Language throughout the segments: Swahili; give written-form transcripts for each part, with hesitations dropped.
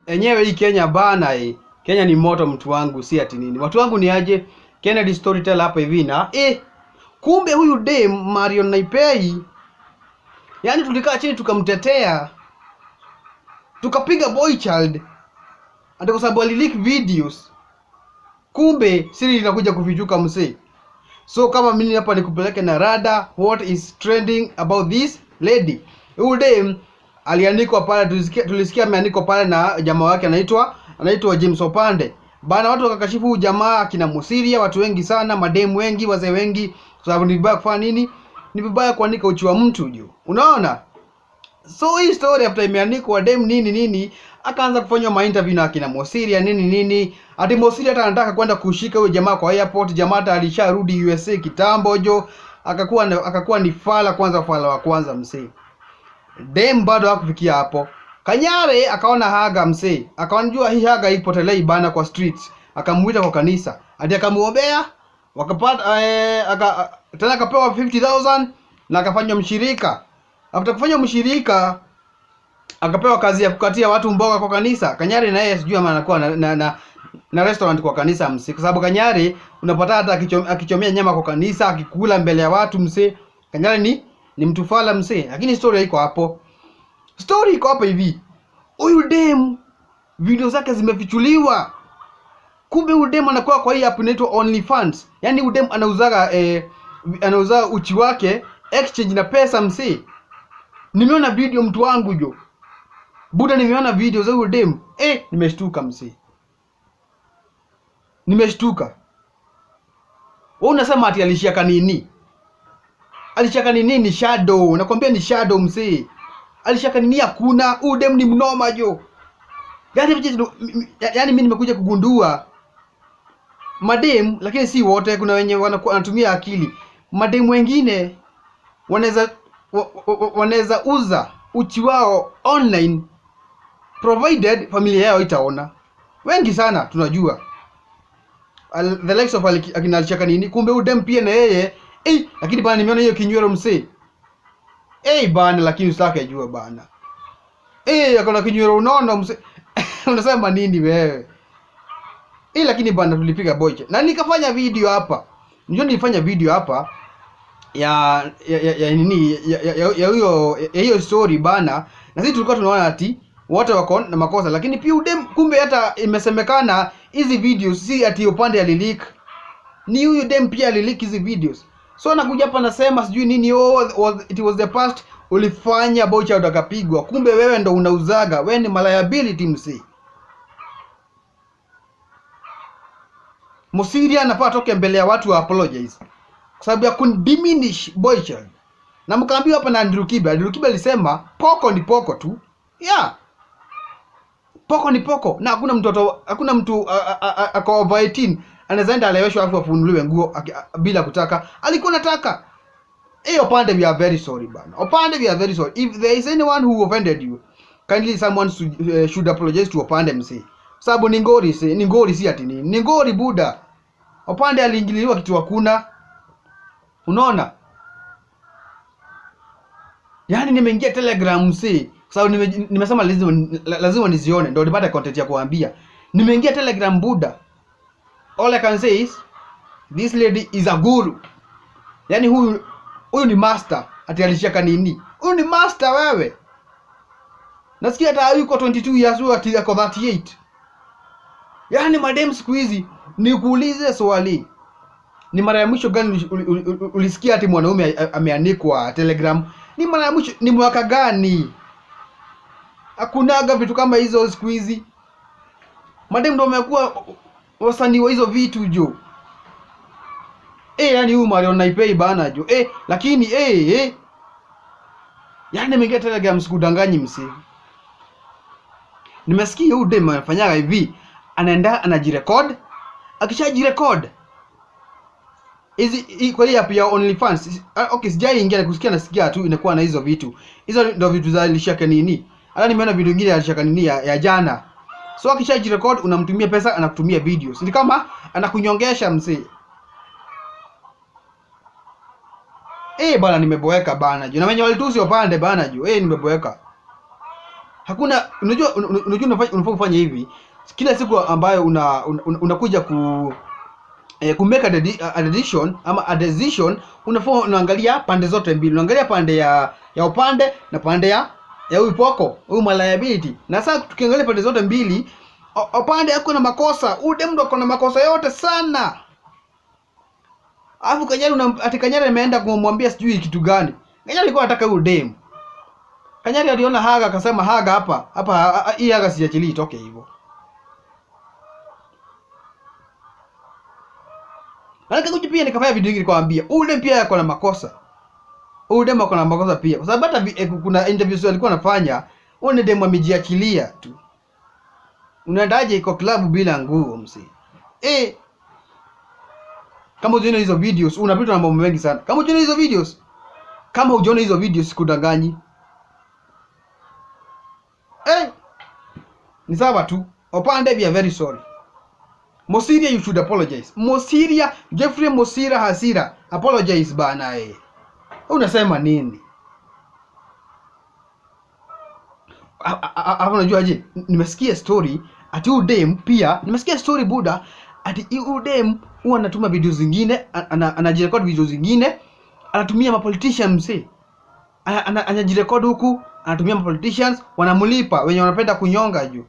enyewe hii Kenya bana Kenya ni moto mtu wangu, si ati nini. Watu wangu ni aje? Kennedy Storyteller hapa hivi na kumbe huyu dem Marion Naipei, yani tulikaa chini tukamtetea. Tukapiga boy child. Ati kwa sababu alileak videos. Kumbe siri inakuja kufichuka msee. So kama mimi hapa nikupeleke na rada, what is trending about this lady? Huyu dem aliandikwa pale, tulisikia ameandikwa pale na jamaa wake anaitwa James Opande. Bana watu wakakashifu huyu jamaa akina Musiria, watu wengi sana, mademu wengi, wazee wengi, kwa sababu ni vibaya kufanya nini? Ni vibaya kuandika uchi wa mtu juu. Unaona? So hii story after imeandikwa dem nini akaanza kufanywa ma-interview na akina Musiria nini. Ati Musiria hata anataka kwenda kushika huyo jamaa kwa airport. Jamaa hata alisharudi USA kitambo jo. Akakuwa ni fala wa kwanza msee. Dem bado hakufikia hapo. Kanyare akaona haga msee. Akaonjua hii haga ipotelei bana kwa streets. Akamuita kwa kanisa. Ati akamuombea, wakapata tena akapewa 50,000 na akafanywa mshirika. After kufanya mshirika akapewa kazi ya kukatia watu mboga kwa kanisa. Kanyare na yeye sijui ama anakuwa na restaurant kwa kanisa msee. Kwa sababu Kanyare unapata hata akichomea nyama kwa kanisa, akikula mbele ya watu msee. Kanyare ni mtu fala msee. Lakini story haiko hapo. Story iko hapa hivi. Huyu dem video zake zimefichuliwa. Kumbe huyu dem anakuwa kwa hii app inaitwa OnlyFans. Yaani huyu dem anauza uchi wake exchange na pesa msee. Nimeona video mtu wangu jo. Buda nimeona video za huyu dem. Nimeshtuka msee. Nimeshtuka. Wewe unasema ati alishaka nini? Alishaka nini? Ni shadow. Nakwambia ni shadow msee. Alishaka nini? Hakuna. Huyu dem ni mnoma jo. Yaani mimi nimekuja kugundua madem, lakini si wote, kuna wenye wanatumia akili. Madem wengine wanaweza uza uchi wao online provided familia yao itaona. Wengi sana tunajua. The likes of akina alishaka nini. Kumbe udem pia na yeye lakini bana nimeona hiyo kinywero msee. Bana lakini usitake jua bana. Akona kinywero unaona msee. Unasema nini wewe? Lakini bana tulipiga boyche. Na nikafanya video hapa. Nilifanya video hapa ya hiyo story bana. Na sisi tulikuwa tunaona ati wote wako na makosa, lakini pia udem kumbe hata imesemekana hizi videos si ati upande alileak. Ni huyu dem pia alileak hizi videos. So anakuja hapa nasema sijui nini, it was the past, ulifanya boycha utakapigwa. Kumbe wewe ndo unauzaga, wewe ni liability msi. Musiria anafaa toke mbele ya watu wa apologize kwa sababu ya kundiminish boycha. Na mkaambiwa hapa na Andrew Kibe alisema poko ni poko tu. Poko ni poko, na hakuna mtu ako over 18 anaweza enda aleweshwa afu afunuliwe nguo bila kutaka. Alikuwa anataka. Opande, we are very sorry bana. Opande, we are very sorry. If there is anyone who offended you, kindly someone should apologize to Opande msee. Sababu ni ngori si ati nini. Ni ngori buda. Opande aliingiliwa kitu hakuna. Unaona? Yaani nimeingia Telegram msee. Sababu nimesema lazima nizione ndio nipate content ya kuambia. Nimeingia Telegram buda. All I can say is this lady is a guru. Yaani huyu ni master. Ati alishaka nini? Huyu ni master wewe. Nasikia hata yuko 22 years old ati yako 38. Yaani madem siku hizi nikuulize swali. Ni mara ya mwisho gani ulisikia ati mwanaume ameandikwa Telegram? Ni mara ya mwisho ni mwaka gani? Hakunaga vitu kama hizo siku hizi. Madem ndio wamekuwa wasanii wa hizo vitu jo. Yaani huyu Marion Naipei bana jo. Lakini yaani nimeingia Telegram sikudanganyi msee. Nimesikia huyu dem anafanya hivi, anaenda anajirecord, akishajirecord hizi kwa hiyo ya OnlyFans. Okay, sijaingia kusikia, nasikia tu inakuwa na hizo vitu. Hizo ndio vitu za alishaka nini. Hata nimeona video nyingine alishaka nini ya jana. So akishajirecord unamtumia pesa, anakutumia videos. Ni kama anakunyongesha msee. Bana nimeboeka bana jo. Na wenye walitusi Opande bana jo. Nimeboeka. Hakuna, unajua unafaa kufanya hivi kila siku ambayo unakuja ku make a decision ama a decision, unafaa unaangalia pande zote mbili. Unaangalia pande ya upande na pande ya huyu poko, huyu liability. Na sasa tukiangalia pande zote mbili, upande yako na makosa, ude mdo kuna makosa yote sana. Alafu Kanyari ameenda kumwambia sijui kitu gani. Kanyari alikuwa anataka huyu dem. Kanyari aliona Haga akasema Haga hapa hii Haga siachili itoke hivyo. Alikakuja pia nikafanya video hii nikwambia, ule pia yako na makosa. Ule dem ako na makosa pia. Kwa sababu hata kuna interviews alikuwa anafanya, ule dem amejiachilia tu. Unaendaje iko club bila nguo msi? Kama unaona hizo videos, unapita na mambo mengi sana. Kama unaona hizo videos, sikudanganyi. Ni sawa tu. Opande, we are very sorry. Mosiria, you should apologize. Mosiria, Jeffrey Mosira Hasira, apologize bana Unasema nini? Hapo unajua aje? Nimesikia story ati udem pia, nimesikia story buda ati udem huwa anatuma video zingine, anajirecord video zingine, anatumia ma politicians mse. Anajirecord huku, anatumia ma politicians, wanamlipa wenye wanapenda kunyonga juu.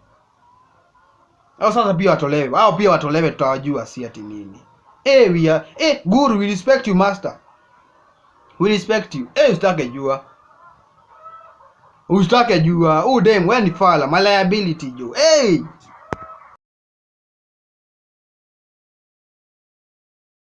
Au sasa pia watolewe. Hao pia watolewe, tutawajua si ati nini. Guru, we respect you master. We respect you. Usitake jua. Udem wewe ni fala, liability juu.